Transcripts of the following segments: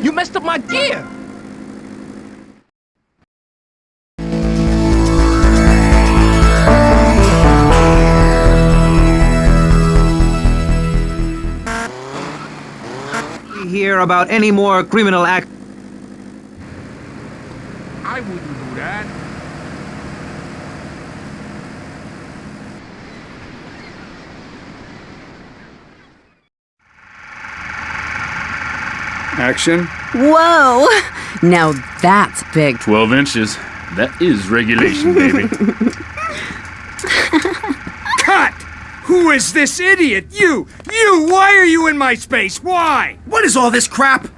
You messed up my gear! Hear about any more criminal act? I wouldn't do that. Action. Whoa! Now that's big. 12 inches. That is regulation, baby. Cut! Who is this idiot? You! Why are you in my space? Why? What is all this crap?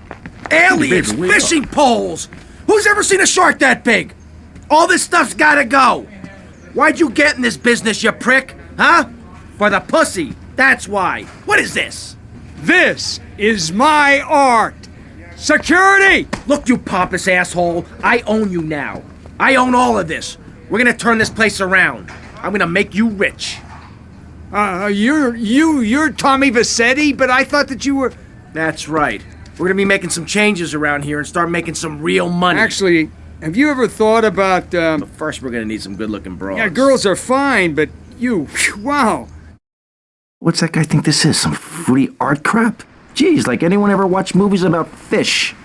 Aliens, Baby, fishing poles! Who's ever seen a shark that big? All this stuff's gotta go! Why'd you get in this business, you prick? Huh? For the pussy, that's why. What is this? This is my art! Security! Look, you pompous asshole, I own you now. I own all of this. We're gonna turn this place around. I'm gonna make you rich. You're Tommy Vassetti, but I thought that you were... That's right. We're gonna be making some changes around here and start making some real money. Actually, have you ever thought about, But first we're gonna need some good-looking broads. Yeah, girls are fine, but you... Wow. What's that guy think this is? Some free art crap? Geez, like anyone ever watch movies about fish?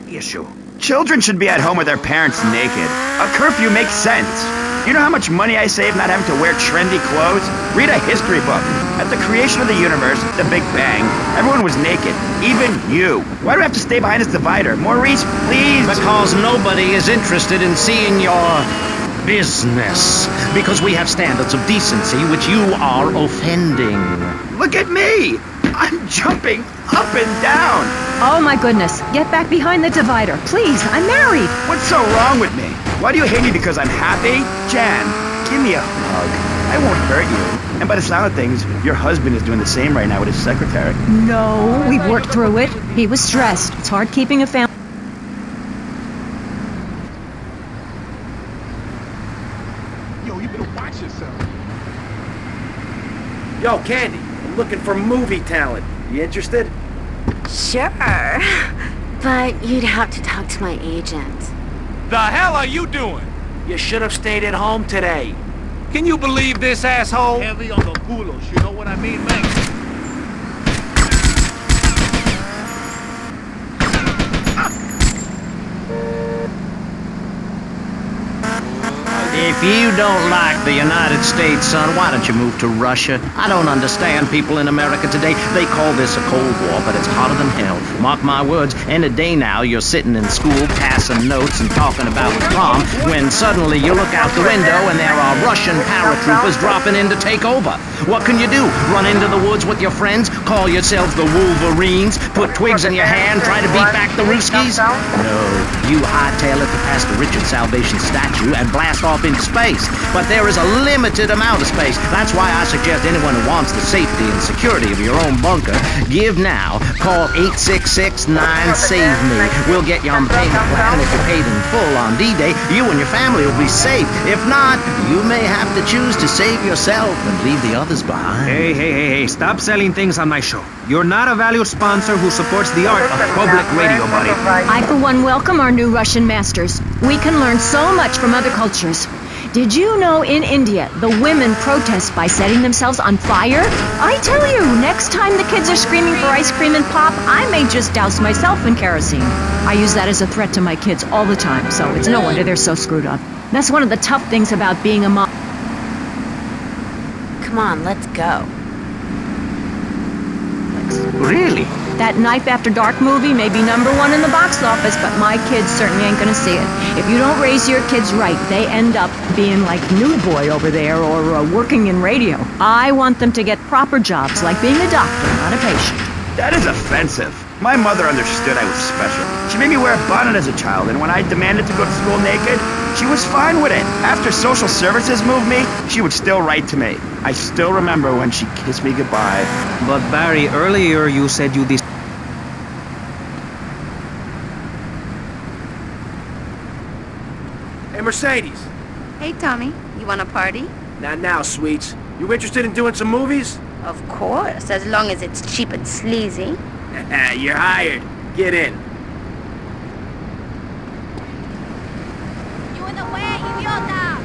Issue. Children should be at home with their parents naked. A curfew makes sense. You know how much money I save not having to wear trendy clothes? Read a history book. At the creation of the universe, the Big Bang, everyone was naked. Even you. Why do I have to stay behind this divider? Maurice, please! Because nobody is interested in seeing your business. Because we have standards of decency which you are offending. Look at me! I'm jumping up and down! Oh my goodness. Get back behind the divider. Please, I'm married. What's so wrong with me? Why do you hate me because I'm happy? Jan, give me a hug. I won't hurt you. And by the sound of things, your husband is doing the same right now with his secretary. No, we've worked through it. He was stressed. It's hard keeping a family. Yo, you better watch yourself. Yo, Candy, I'm looking for movie talent. You interested? Sure, but you'd have to talk to my agent. The hell are you doing? You should have stayed at home today. Can you believe this asshole? Heavy on the culos, you know what I mean, man? If you don't like the United States, son, why don't you move to Russia? I don't understand people in America today. They call this a Cold War, but it's hotter than hell. Mark my words, any day now you're sitting in school passing notes and talking about prom when suddenly you look out the window and there are Russian paratroopers dropping in to take over. What can you do? Run into the woods with your friends? Call yourselves the Wolverines? Put twigs in your hair and try to beat back the Ruskies? No, you hightail it to past the Richard Salvation statue and blast off into space. But there is a limited amount of space. That's why I suggest anyone who wants the safety and security of your own bunker, give now. Call 866-9-SAVE-ME. We'll get you on the payment plan, and if you're paid in full on D-Day, you and your family will be safe. If not, you may have to choose to save yourself and leave the others behind. Hey, stop selling things on my show. You're not a valued sponsor who supports the art of public radio, buddy. I, for one, welcome our new Russian masters. We can learn so much from other cultures. Did you know in India, the women protest by setting themselves on fire? I tell you, next time the kids are screaming for ice cream and pop, I may just douse myself in kerosene. I use that as a threat to my kids all the time, so it's no wonder they're so screwed up. That's one of the tough things about being a mom. Come on, let's go. Really? That Knife After Dark movie may be #1 in the box office, but my kids certainly ain't gonna see it. If you don't raise your kids right, they end up being like New Boy over there or working in radio. I want them to get proper jobs, like being a doctor, not a patient. That is offensive. My mother understood I was special. She made me wear a bonnet as a child, and when I demanded to go to school naked, she was fine with it. After social services moved me, she would still write to me. I still remember when she kissed me goodbye. But Barry, earlier you said you Hey, Mercedes. Hey, Tommy, you want a party? Not now, sweets. You interested in doing some movies? Of course, as long as it's cheap and sleazy. You're hired. Get in. You in the way, idiota!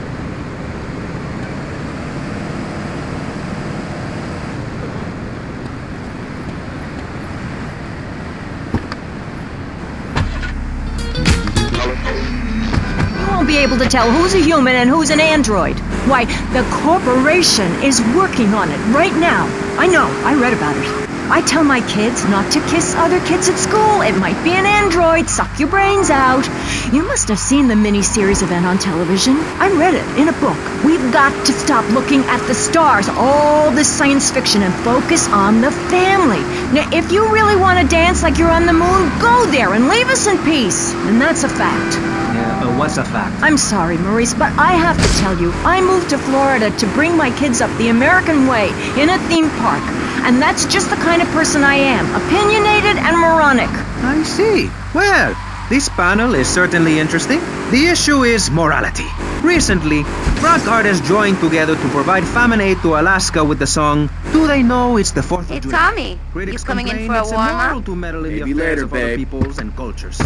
You won't be able to tell who's a human and who's an android. Why, the corporation is working on it right now. I know, I read about it. I tell my kids not to kiss other kids at school. It might be an android, suck your brains out. You must have seen the mini-series event on television. I read it in a book. We've got to stop looking at the stars, all this science fiction, and focus on the family. Now, if you really want to dance like you're on the moon, go there and leave us in peace. And that's a fact. Yeah, what's a fact? I'm sorry, Maurice, but I have to tell you, I moved to Florida to bring my kids up the American way in a theme park. And that's just the kind of person I am, opinionated and moronic. I see. Well, this panel is certainly interesting. The issue is morality. Recently, rock artists joined together to provide famine aid to Alaska with the song, Do They Know It's the 4th of Hey, July? Tommy, Critics you coming in complain for a it's immoral warm-up? to meddle in Maybe the affairs later, of other babe. peoples and cultures.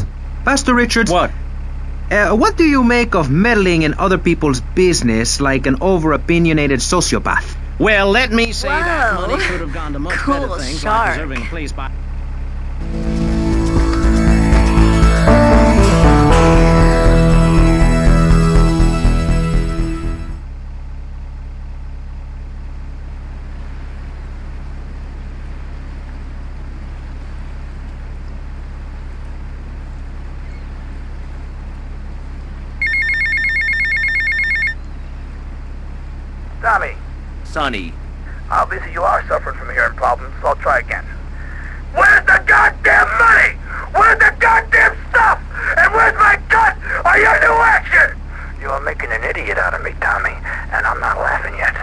Pastor Richards, What? what do you make of meddling in other people's business like an over-opinionated sociopath? Well, let me say that Whoa. money could have gone to much Cool better things, shark. like deserving a place by... Tommy, Sonny. obviously you are suffering from hearing problems, so I'll try again. Where's the goddamn money? Where's the goddamn stuff? And where's my cut? Are you new action? You are making an idiot out of me, Tommy, and I'm not laughing yet.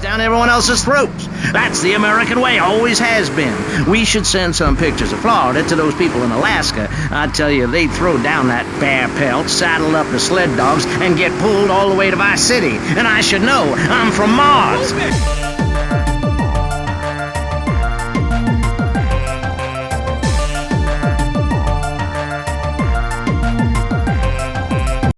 down everyone else's throats. That's the American way, always has been. We should send some pictures of Florida to those people in Alaska. I tell you, they'd throw down that bear pelt, saddle up the sled dogs, and get pulled all the way to Vice City. And I should know, I'm from Mars.